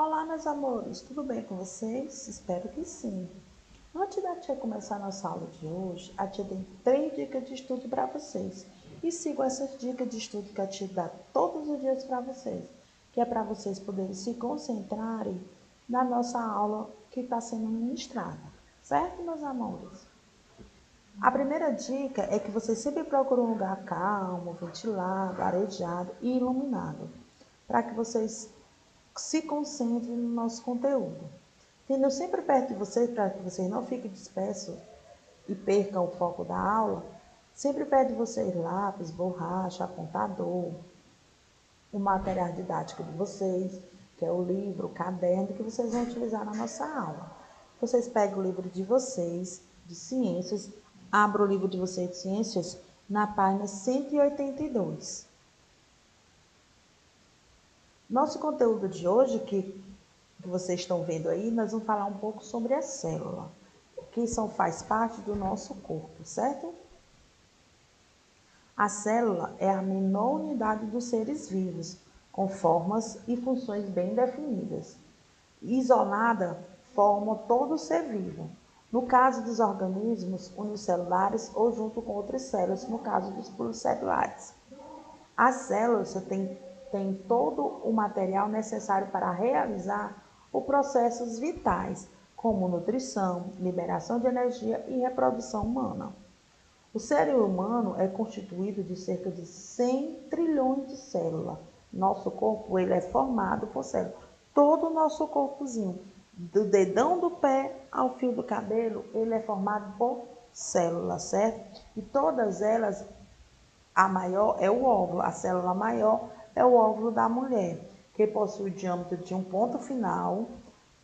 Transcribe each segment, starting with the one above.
Olá, meus amores, tudo bem com vocês? Espero que sim. Antes da tia começar a nossa aula de hoje, a tia tem 3 dicas de estudo para vocês. E sigam essas dicas de estudo que a tia dá todos os dias para vocês, que é para vocês poderem se concentrarem na nossa aula que está sendo ministrada. Certo, meus amores? A primeira dica é que vocês sempre procurem um lugar calmo, ventilado, arejado e iluminado, para que vocês se concentrem no nosso conteúdo. Tendo sempre perto de vocês, para que vocês não fiquem dispersos e percam o foco da aula, sempre perto de vocês lápis, borracha, apontador, o material didático de vocês, que é o livro, o caderno que vocês vão utilizar na nossa aula. Vocês pegam o livro de vocês, de ciências, abram o livro de vocês de ciências na página 182. Nosso conteúdo de hoje, que vocês estão vendo aí, nós vamos falar um pouco sobre a célula, que faz parte do nosso corpo, certo? A célula é a menor unidade dos seres vivos, com formas e funções bem definidas. Isolada, forma todo ser vivo. No caso dos organismos unicelulares ou junto com outras células, no caso dos pluricelulares. As células têm todo o material necessário para realizar os processos vitais, como nutrição, liberação de energia e reprodução humana. O ser humano é constituído de cerca de 100 trilhões de células. Nosso corpo ele é formado por células. Todo o nosso corpozinho, do dedão do pé ao fio do cabelo, ele é formado por células, certo? E todas elas, a maior é o óvulo, a célula maior é o óvulo da mulher, que possui o diâmetro de um ponto final.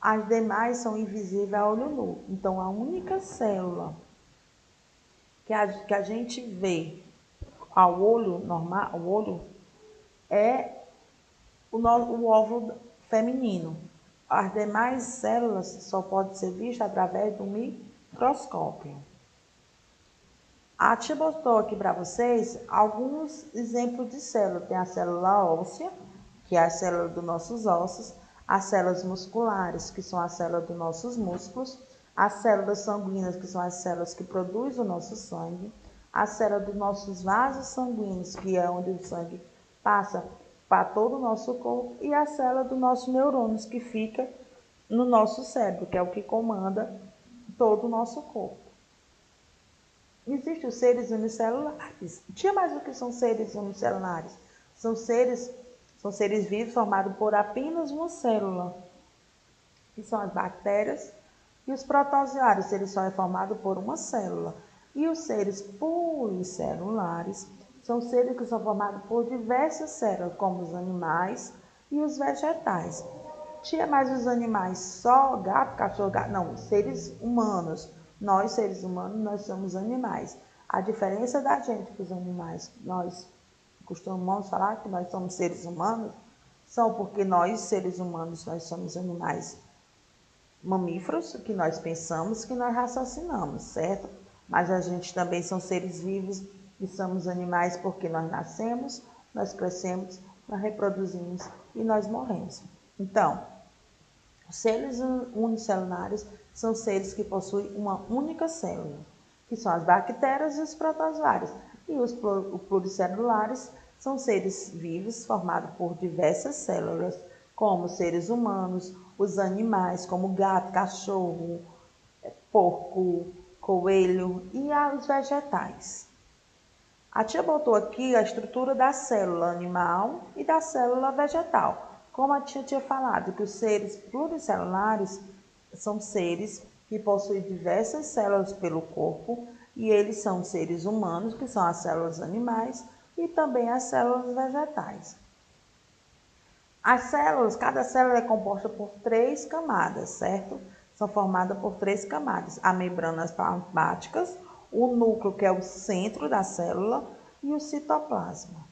As demais são invisíveis a olho nu. Então, a única célula que a gente vê ao olho normal, o olho é o óvulo feminino. As demais células só podem ser vistas através do microscópio. A tia botou aqui para vocês alguns exemplos de célula. Tem a célula óssea, que é a célula dos nossos ossos, as células musculares, que são as células dos nossos músculos, as células sanguíneas, que são as células que produzem o nosso sangue, a célula dos nossos vasos sanguíneos, que é onde o sangue passa para todo o nosso corpo, e a célula dos nossos neurônios, que fica no nosso cérebro, que é o que comanda todo o nosso corpo. Existem os seres unicelulares. Tinha mais o que são seres unicelulares? São seres vivos formados por apenas uma célula, que são as bactérias e os protozoários. Eles só é formado por uma célula. E os seres pluricelulares são seres que são formados por diversas células, como os animais e os vegetais. Tinha mais os animais só gato, cachorro, gato? Não, seres humanos. Nós, seres humanos, nós somos animais. A diferença da gente para os animais, nós costumamos falar que nós somos seres humanos, são porque nós, seres humanos, nós somos animais mamíferos, que nós pensamos, que nós raciocinamos, certo? Mas a gente também são seres vivos e somos animais porque nós nascemos, nós crescemos, nós reproduzimos e nós morremos. Então, os seres unicelulares são seres que possuem uma única célula, que são as bactérias e os protozoários. E os pluricelulares são seres vivos formados por diversas células, como seres humanos, os animais, como gato, cachorro, porco, coelho e os vegetais. A tia botou aqui a estrutura da célula animal e da célula vegetal. Como a tia tinha falado, que os seres pluricelulares são seres que possuem diversas células pelo corpo, e eles são seres humanos, que são as células animais, e também as células vegetais. As células, cada célula é composta por 3 camadas, certo? São formadas por 3 camadas. As membranas plasmáticas, o núcleo, que é o centro da célula, e o citoplasma.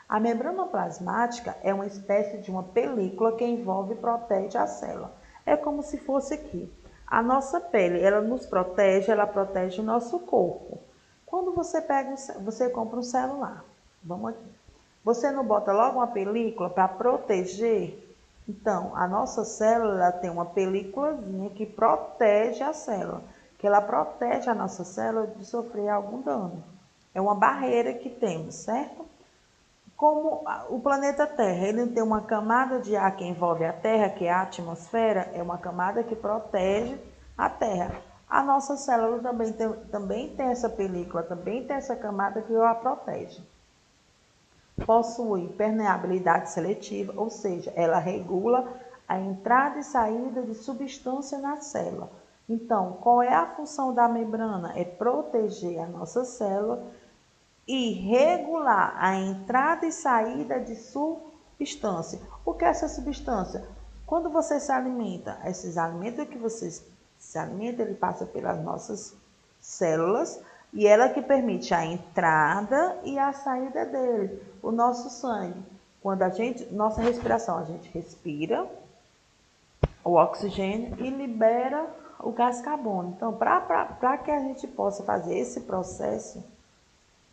A membrana plasmática é uma espécie de uma película que envolve e protege a célula. É como se fosse aqui. A nossa pele, ela nos protege, ela protege o nosso corpo. Quando você compra um celular, vamos aqui. Você não bota logo uma película para proteger Então, a nossa célula ela tem uma películazinha que protege a célula, que ela protege a nossa célula de sofrer algum dano. É uma barreira que temos, certo? Como o planeta Terra, ele tem uma camada de ar que envolve a Terra, que é a atmosfera, é uma camada que protege a Terra. A nossa célula também tem essa película, também tem essa camada que a protege. Possui permeabilidade seletiva, ou seja, ela regula a entrada e saída de substância na célula. Então, qual é a função da membrana? É proteger a nossa célula e regular a entrada e saída de substância. O que é essa substância? Quando você se alimenta, esses alimentos que você se alimenta, ele passa pelas nossas células e ela que permite a entrada e a saída dele. O nosso sangue, quando nossa respiração, a gente respira o oxigênio e libera o gás carbônico. Então, para que a gente possa fazer esse processo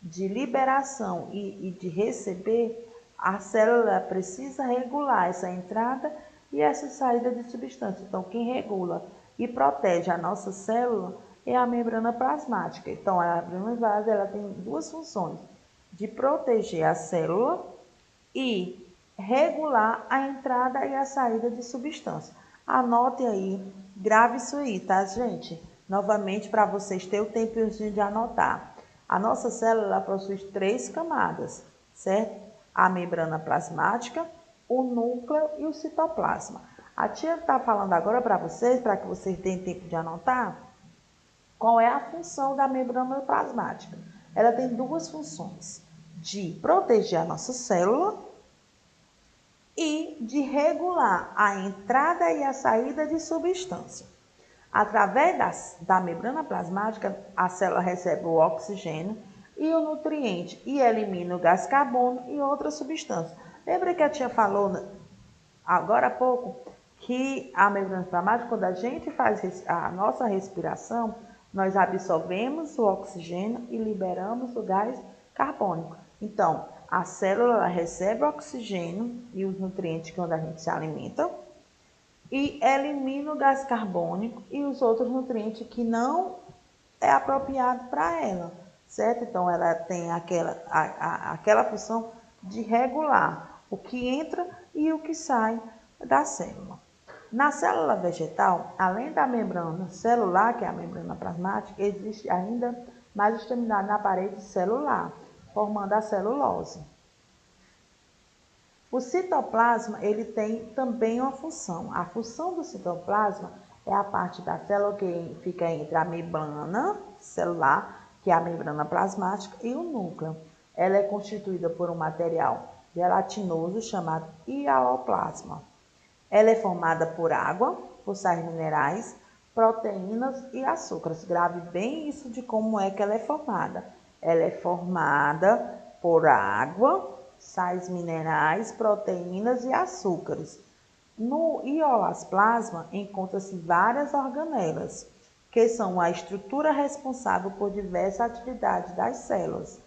de liberação e de receber, a célula precisa regular essa entrada e essa saída de substância. Então, quem regula e protege a nossa célula é a membrana plasmática. Então, a membrana plasmática ela tem duas funções: de proteger a célula e regular a entrada e a saída de substância. Anote aí, grave isso aí, tá, gente? Novamente, para vocês terem o tempinho de anotar. A nossa célula possui 3 camadas, certo? A membrana plasmática, o núcleo e o citoplasma. A tia está falando agora para que vocês tenham tempo de anotar, qual é a função da membrana plasmática. Ela tem duas funções: de proteger a nossa célula e de regular a entrada e a saída de substância. Através da membrana plasmática, a célula recebe o oxigênio e o nutriente e elimina o gás carbônico e outras substâncias. Lembra que a tia falou agora há pouco que a membrana plasmática, quando a gente faz a nossa respiração, nós absorvemos o oxigênio e liberamos o gás carbônico. Então, a célula recebe o oxigênio e os nutrientes quando a gente se alimenta e elimina o gás carbônico e os outros nutrientes que não é apropriado para ela, certo? Então, ela tem aquela função de regular o que entra e o que sai da célula. Na célula vegetal, além da membrana celular, que é a membrana plasmática, existe ainda mais extremidade na parede celular, formando a celulose. O citoplasma, ele tem também uma função. A função do citoplasma é a parte da célula que fica entre a membrana celular, que é a membrana plasmática, e o núcleo. Ela é constituída por um material gelatinoso chamado hialoplasma. Ela é formada por água, por sais minerais, proteínas e açúcares. Grave bem isso de como é que ela é formada. Ela é formada por água, sais minerais, proteínas e açúcares. No hialoplasma encontram-se várias organelas, que são a estrutura responsável por diversas atividades das células,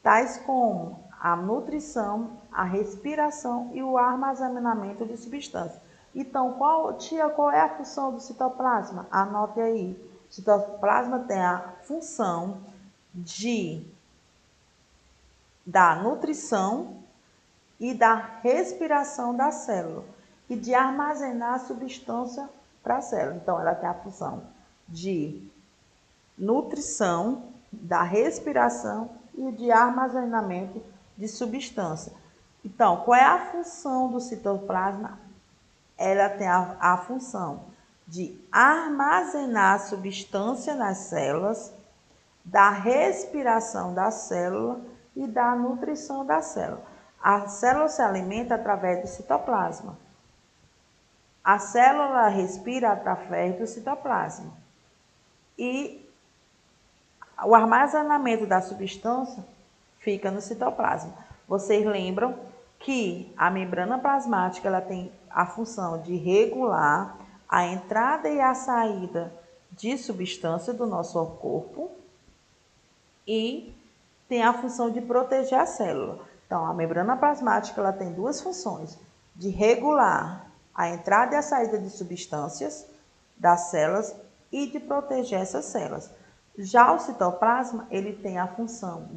tais como a nutrição, a respiração e o armazenamento de substâncias. Então, qual é a função do citoplasma? Anote aí. O citoplasma tem a função da nutrição e da respiração da célula e de armazenar a substância para a célula. Então, ela tem a função de nutrição, da respiração e de armazenamento de substância. Então, qual é a função do citoplasma? Ela tem a função de armazenar a substância nas células, da respiração da célula e da nutrição da célula. A célula se alimenta através do citoplasma. A célula respira através do citoplasma. E o armazenamento da substância fica no citoplasma. Vocês lembram que a membrana plasmática ela tem a função de regular a entrada e a saída de substância do nosso corpo e tem a função de proteger a célula. Então, a membrana plasmática ela tem duas funções: de regular a entrada e a saída de substâncias das células e de proteger essas células. Já o citoplasma, ele tem a função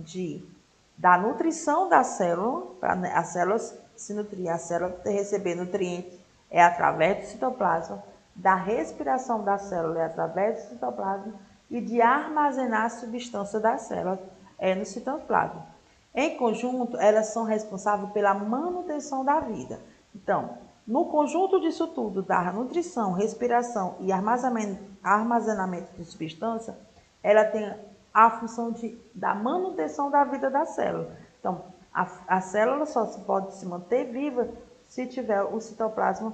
da nutrição da célula, para as células se nutrir, a célula receber nutrientes é através do citoplasma, da respiração da célula é através do citoplasma e de armazenar a substância da célula é no citoplasma. Em conjunto, elas são responsáveis pela manutenção da vida. Então, no conjunto disso tudo, da nutrição, respiração e armazenamento de substância, ela tem a função da manutenção da vida da célula. Então, a célula só pode se manter viva se tiver o citoplasma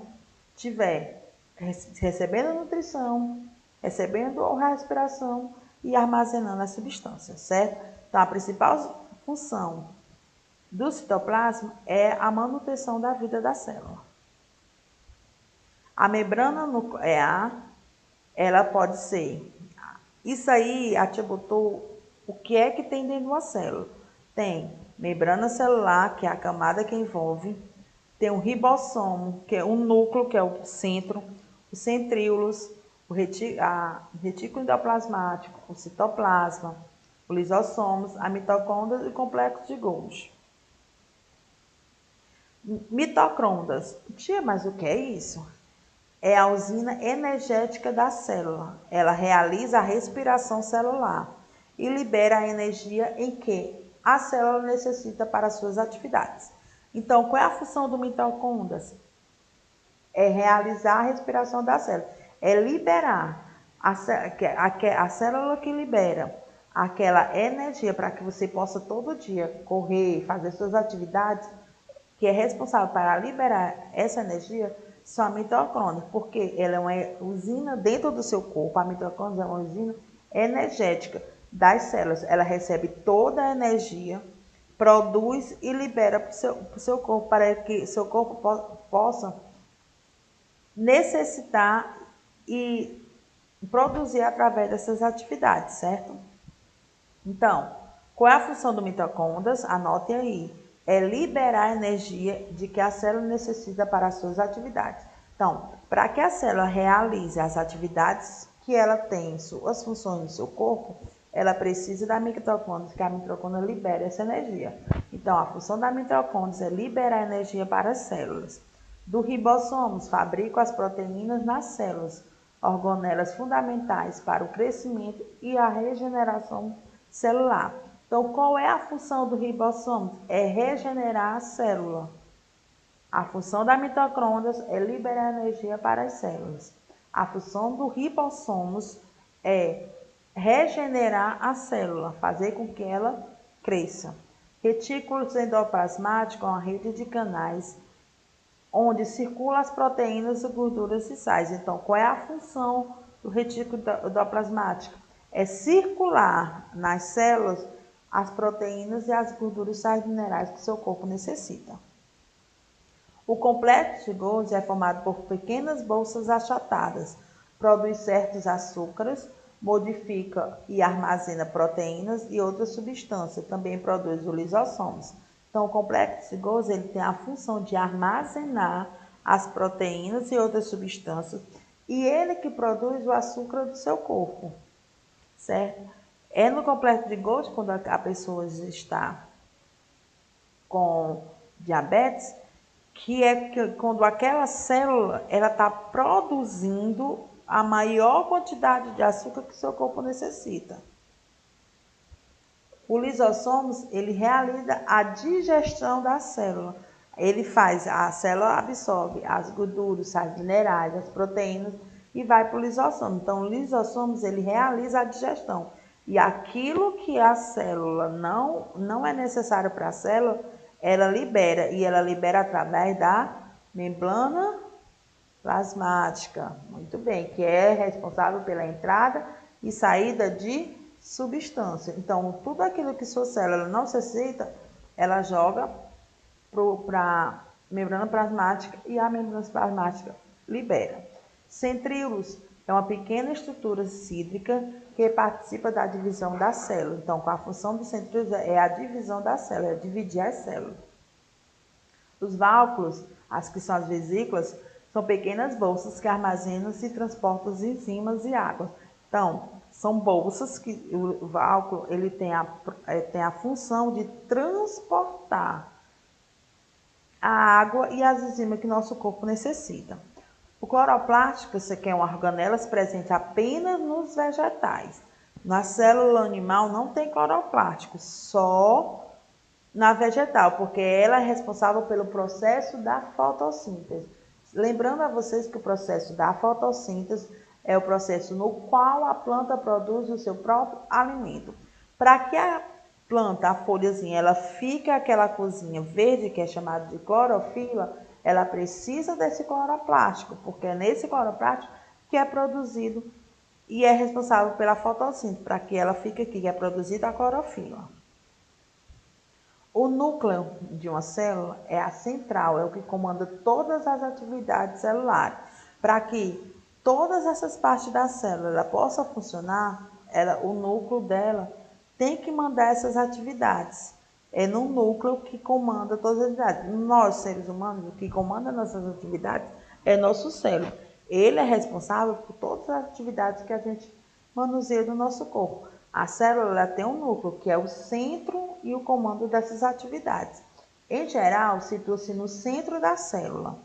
recebendo nutrição, recebendo a respiração e armazenando a substância, certo? Então, a principal função do citoplasma é a manutenção da vida da célula. A membrana nuclear, ela pode ser... Isso aí, a tia botou o que é que tem dentro de uma célula. Tem membrana celular, que é a camada que envolve. Tem o ribossomo, que é o núcleo, que é o centro. Os centríolos, o retículo endoplasmático, o citoplasma, os lisossomos, a mitocôndria e o complexo de Golgi. Mitocôndrias. Tia, mas o que é isso? É a usina energética da célula. Ela realiza a respiração celular e libera a energia em que a célula necessita para suas atividades. Então, qual é a função do mitocôndrias? É realizar a respiração da célula. É liberar a célula que libera aquela energia para que você possa todo dia correr, fazer suas atividades, que é responsável para liberar essa energia, são a mitocôndria, porque ela é uma usina dentro do seu corpo. A mitocôndria é uma usina energética das células. Ela recebe toda a energia, produz e libera para o seu corpo, para que seu corpo possa necessitar e produzir através dessas atividades, certo? Então, qual é a função do mitocôndrias? Anotem aí. É liberar a energia de que a célula necessita para as suas atividades. Então, para que a célula realize as atividades que ela tem, suas funções no seu corpo, ela precisa da mitocôndria, que a mitocôndria libera essa energia. Então, a função da mitocôndria é liberar energia para as células. Do ribossomos, fabricam as proteínas nas células, organelas fundamentais para o crescimento e a regeneração celular. Então, qual é a função do ribossomo? É regenerar a célula. A função da mitocôndria é liberar energia para as células. A função do ribossomos é regenerar a célula, fazer com que ela cresça. Retículos endoplasmáticos é uma rede de canais onde circulam as proteínas, gorduras e sais. Então, qual é a função do retículo endoplasmático? É circular nas células as proteínas e as gorduras e sais minerais que seu corpo necessita. O complexo de Golgi é formado por pequenas bolsas achatadas, produz certos açúcares, modifica e armazena proteínas e outras substâncias, também produz os lisossomos. Então, o complexo de Golgi ele tem a função de armazenar as proteínas e outras substâncias, e ele que produz o açúcar do seu corpo, certo? É no complexo de Golgi, quando a pessoa está com diabetes, que é quando aquela célula ela está produzindo a maior quantidade de açúcar que seu corpo necessita. O lisossomos, ele realiza a digestão da célula. A célula absorve as gorduras, os sais minerais, as proteínas e vai para o lisossomo. Então, o lisossomos, ele realiza a digestão. E aquilo que a célula não é necessário para a célula, ela libera. E ela libera através da membrana plasmática. Muito bem, que é responsável pela entrada e saída de substância. Então, tudo aquilo que sua célula não necessita, ela joga para a membrana plasmática e a membrana plasmática libera. Centríolos é uma pequena estrutura cídrica que participa da divisão da célula. Então, a função do centríolos é a divisão da célula, é dividir as células. Os válvulos, as que são as vesículas, São pequenas bolsas que armazenam e transportam as enzimas e água. Então, são bolsas que o álcool ele tem a função de transportar a água e as enzimas que nosso corpo necessita. O cloroplástico, isso aqui é uma organela presente apenas nos vegetais. Na célula animal não tem cloroplástico, só na vegetal, porque ela é responsável pelo processo da fotossíntese. Lembrando a vocês que o processo da fotossíntese é o processo no qual a planta produz o seu próprio alimento. Para que a planta, a folhazinha, ela fique aquela corzinha verde, que é chamada de clorofila, ela precisa desse cloroplástico, porque é nesse cloroplástico que é produzido e é responsável pela fotossíntese, para que ela fique aqui, que é produzida a clorofila. O núcleo de uma célula é a central, é o que comanda todas as atividades celulares. Para que todas essas partes da célula possam funcionar, o núcleo dela tem que mandar essas atividades. É no núcleo que comanda todas as atividades. Nós, seres humanos, o que comanda nossas atividades é nosso cérebro. Ele é responsável por todas as atividades que a gente manuseia do nosso corpo. A célula tem um núcleo, que é o centro e o comando dessas atividades. Em geral, situa-se no centro da célula.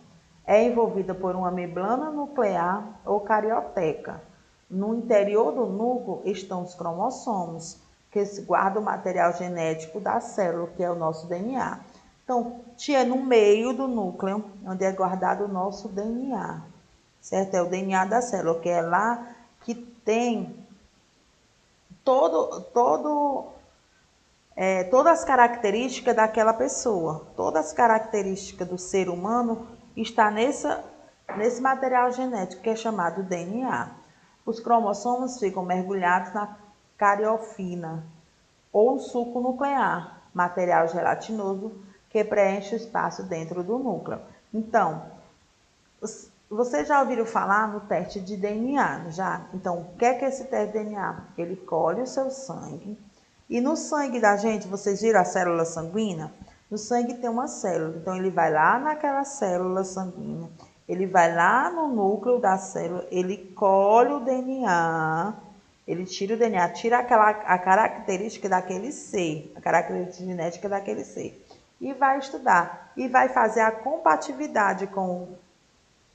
É envolvida por uma membrana nuclear ou carioteca. No interior do núcleo estão os cromossomos, que guardam o material genético da célula, que é o nosso DNA. Então, é no meio do núcleo, onde é guardado o nosso DNA, certo? É o DNA da célula, que é lá que tem todas as características daquela pessoa, todas as características do ser humano está nesse material genético que é chamado DNA. Os cromossomos ficam mergulhados na cariofina ou suco nuclear, material gelatinoso que preenche o espaço dentro do núcleo. Então, vocês já ouviram falar no teste de DNA, já? Então, o que é esse teste de DNA? Ele colhe o seu sangue. E no sangue da gente, vocês viram a célula sanguínea? No sangue tem uma célula. Então, ele vai lá naquela célula sanguínea. Ele vai lá no núcleo da célula. Ele colhe o DNA. Ele tira o DNA, tira a característica daquele ser. A característica genética daquele ser. E vai estudar. E vai fazer a compatibilidade com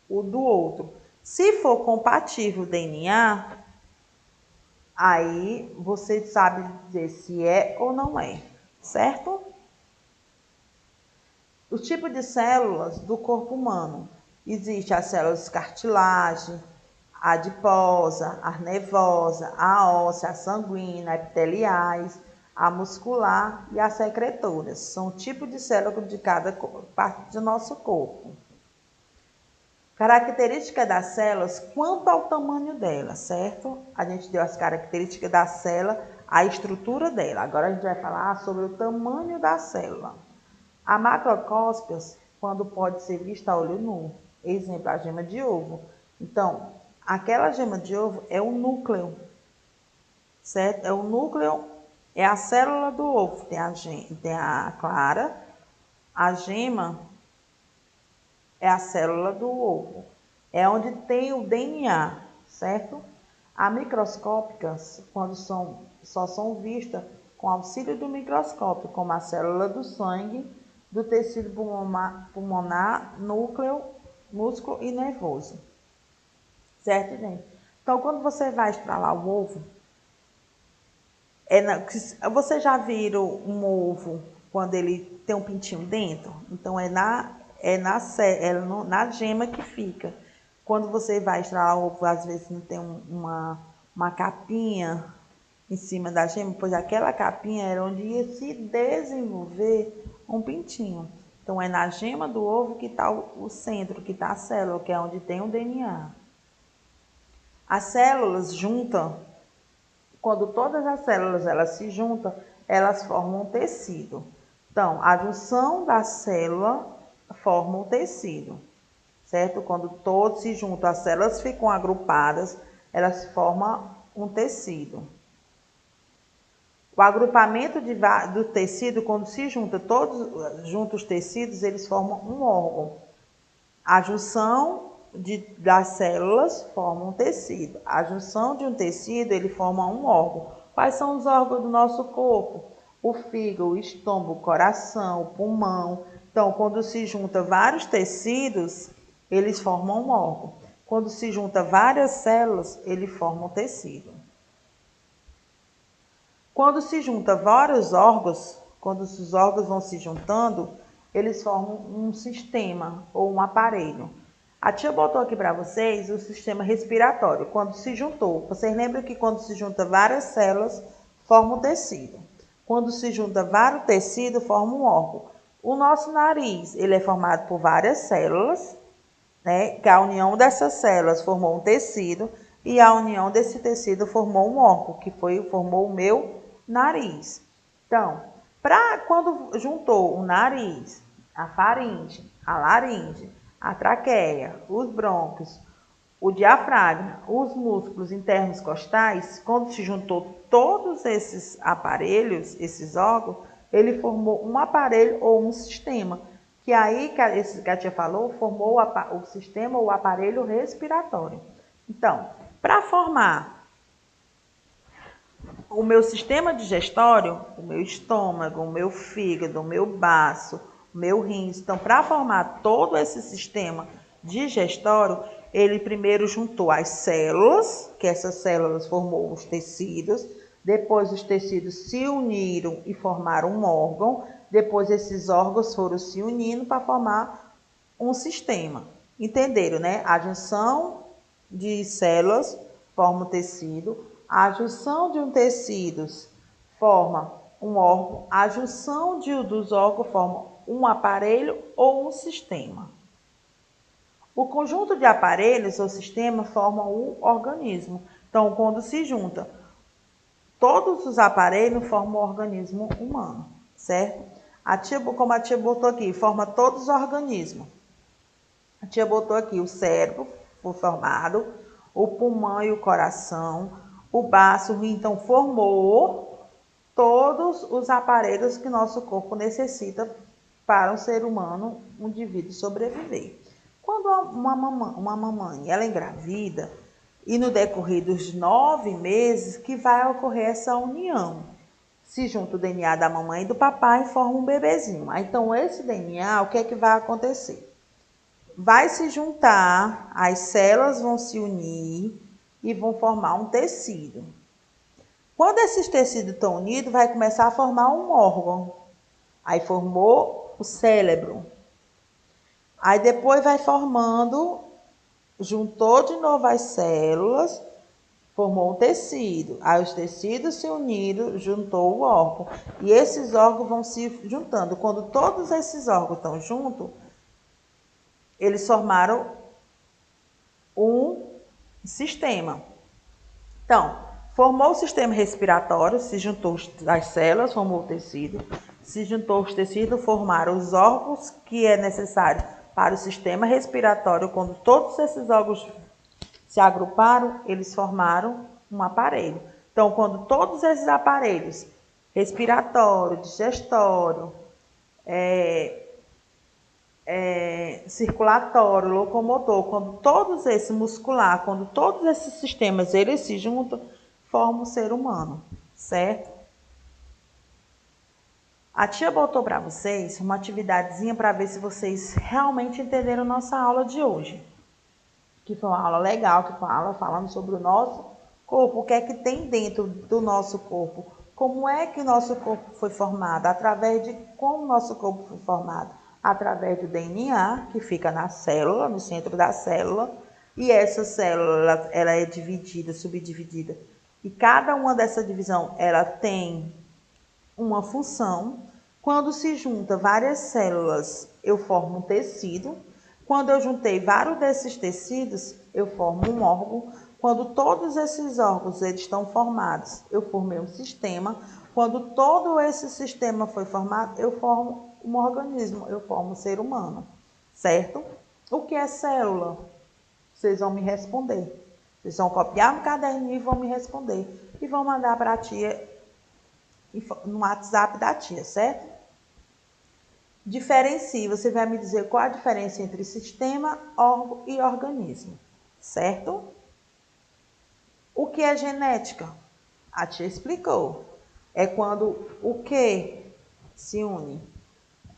o do outro. Se for compatível o DNA, aí você sabe dizer se é ou não é, certo? O tipo de células do corpo humano. Existe as células de cartilagem, a adiposa, a nervosa, a óssea, a sanguínea, a epiteliais, a muscular e as secretoras. São tipos de células de cada parte do nosso corpo. Características das células quanto ao tamanho dela, certo? A gente deu as características da célula, a estrutura dela. Agora a gente vai falar sobre o tamanho da célula. A macroscópias, quando pode ser vista a olho nu. Exemplo, a gema de ovo. Então, aquela gema de ovo é o núcleo, certo? É o núcleo, é a célula do ovo. Tem a clara, a gema é a célula do ovo. É onde tem o DNA, certo? As microscópicas, quando só são vistas com auxílio do microscópio, como a célula do sangue, do tecido pulmonar, núcleo, músculo e nervoso. Certo, gente? Então, quando você vai estralar o ovo, você já viram um ovo quando ele tem um pintinho dentro? Então, na gema que fica. Quando você vai estralar o ovo, às vezes não tem uma capinha em cima da gema, pois aquela capinha era onde ia se desenvolver um pintinho. Então, é na gema do ovo que está o centro, que está a célula, que é onde tem o DNA. As células juntam, quando todas as células elas se juntam, elas formam um tecido. Então, a junção da célula forma um tecido, certo? Quando todos se juntam, as células ficam agrupadas, elas formam um tecido. O agrupamento do tecido, quando se junta todos juntos os tecidos, eles formam um órgão. A junção das células forma um tecido. A junção de um tecido, ele forma um órgão. Quais são os órgãos do nosso corpo? O fígado, o estômago, o coração, o pulmão. Então, quando se junta vários tecidos, eles formam um órgão. Quando se junta várias células, ele forma um tecido. Quando se junta vários órgãos, quando os órgãos vão se juntando, eles formam um sistema ou um aparelho. A tia botou aqui para vocês o sistema respiratório. Quando se juntou, vocês lembram que quando se junta várias células, forma um tecido. Quando se junta vários tecidos, forma um órgão. O nosso nariz, ele é formado por várias células, né? Que a união dessas células formou um tecido e a união desse tecido formou um órgão, que formou o meu nariz. Então, quando juntou o nariz, a faringe, a laringe, a traqueia, os brônquios, o diafragma, os músculos internos costais, quando se juntou todos esses aparelhos, esses órgãos, ele formou um aparelho ou um sistema. Que aí, que a tia falou, formou o sistema ou o aparelho respiratório. Então, para formar o meu sistema digestório, o meu estômago, o meu fígado, o meu baço, o meu rins. Então, para formar todo esse sistema digestório, ele primeiro juntou as células, que essas células formou os tecidos, depois os tecidos se uniram e formaram um órgão, depois esses órgãos foram se unindo para formar um sistema. Entenderam, né? A junção de células forma o tecido, a junção de um tecido forma um órgão, a junção dos órgãos forma um aparelho ou um sistema. O conjunto de aparelhos ou sistema forma um organismo. Então, quando se junta todos os aparelhos, formam um organismo humano, certo? Como a tia botou aqui, forma todos os organismos. A tia botou aqui o cérebro, foi formado, o pulmão e o coração, o baço, então formou todos os aparelhos que nosso corpo necessita para um ser humano, um indivíduo sobreviver. Quando uma mamãe ela engravida, e no decorrer dos 9 meses que vai ocorrer essa união, se junta o DNA da mamãe e do papai e forma um bebezinho. Então, esse DNA, o que é que vai acontecer? Vai se juntar, as células vão se unir e vão formar um tecido. Quando esses tecidos estão unidos, vai começar a formar um órgão. Aí formou o cérebro. Aí depois vai formando, juntou de novo as células, formou um tecido. Aí os tecidos se uniram, juntou o órgão. E esses órgãos vão se juntando. Quando todos esses órgãos estão juntos, eles formaram um sistema. Então, formou o sistema respiratório, se juntou as células, formou o tecido. Se juntou os tecidos, formaram os órgãos que é necessário para o sistema respiratório. Quando todos esses órgãos se agruparam, eles formaram um aparelho. Então, quando todos esses aparelhos, respiratório, digestório, circulatório, locomotor, quando todos esses muscular, quando todos esses sistemas eles se juntam, formam o ser humano, certo? A tia botou para vocês uma atividadezinha para ver se vocês realmente entenderam nossa aula de hoje. Que foi uma aula legal, que foi uma aula falando sobre o nosso corpo, o que é que tem dentro do nosso corpo, como é que o nosso corpo foi formado, através de como o nosso corpo foi formado, através do DNA, que fica na célula, no centro da célula, e essa célula ela é dividida, subdividida, e cada uma dessa divisão ela tem uma função. Quando se junta várias células, eu formo um tecido. Quando eu juntei vários desses tecidos, eu formo um órgão. Quando todos esses órgãos eles estão formados, eu formei um sistema. Quando todo esse sistema foi formado, eu formo um organismo, eu formo um ser humano, certo? O que é célula? Vocês vão me responder. Vocês vão copiar no caderninho e vão me responder. E vão mandar para a tia no WhatsApp da tia, certo? Diferencie, você vai me dizer qual a diferença entre sistema, órgão e organismo, certo? O que é genética? A tia explicou. É quando o que se une.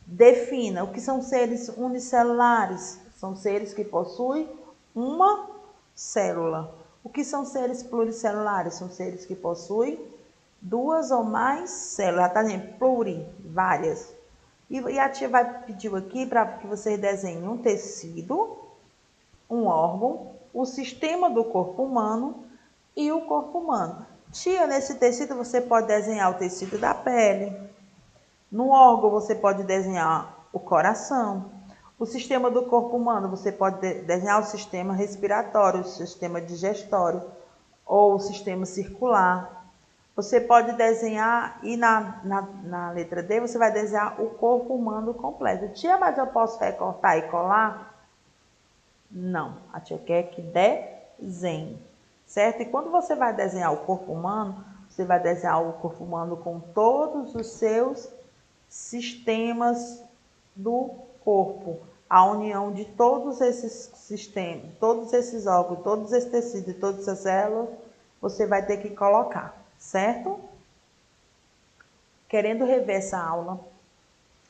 Defina o que são seres unicelulares. São seres que possuem uma célula. O que são seres pluricelulares? São seres que possuem duas ou mais células. Tá dizendo pluri, várias. E a tia vai pedir aqui para que vocês desenhem um tecido, um órgão, o sistema do corpo humano e o corpo humano. Tia, nesse tecido você pode desenhar o tecido da pele. No órgão você pode desenhar o coração. O sistema do corpo humano você pode desenhar o sistema respiratório, o sistema digestório ou o sistema circular. Você pode desenhar, e na letra D você vai desenhar o corpo humano completo. Tia, mas eu posso recortar e colar? Não, a tia quer que desenhe, certo? E quando você vai desenhar o corpo humano, você vai desenhar o corpo humano com todos os seus sistemas do corpo. A união de todos esses sistemas, todos esses órgãos, todos esses tecidos e todas essas células, você vai ter que colocar, certo? Querendo rever essa aula,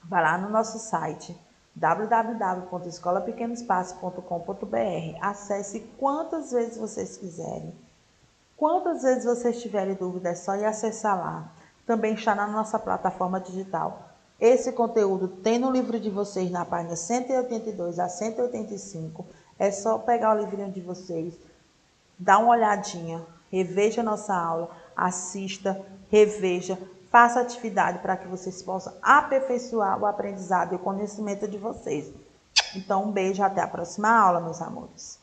vá lá no nosso site www.escolapequenoespaço.com.br. Acesse quantas vezes vocês quiserem. Quantas vezes vocês tiverem dúvida, é só ir acessar lá. Também está na nossa plataforma digital. Esse conteúdo tem no livro de vocês, na página 182 a 185. É só pegar o livrinho de vocês, dar uma olhadinha, reveja a nossa aula, assista, reveja, faça atividade para que vocês possam aperfeiçoar o aprendizado e o conhecimento de vocês. Então, um beijo, até a próxima aula, meus amores.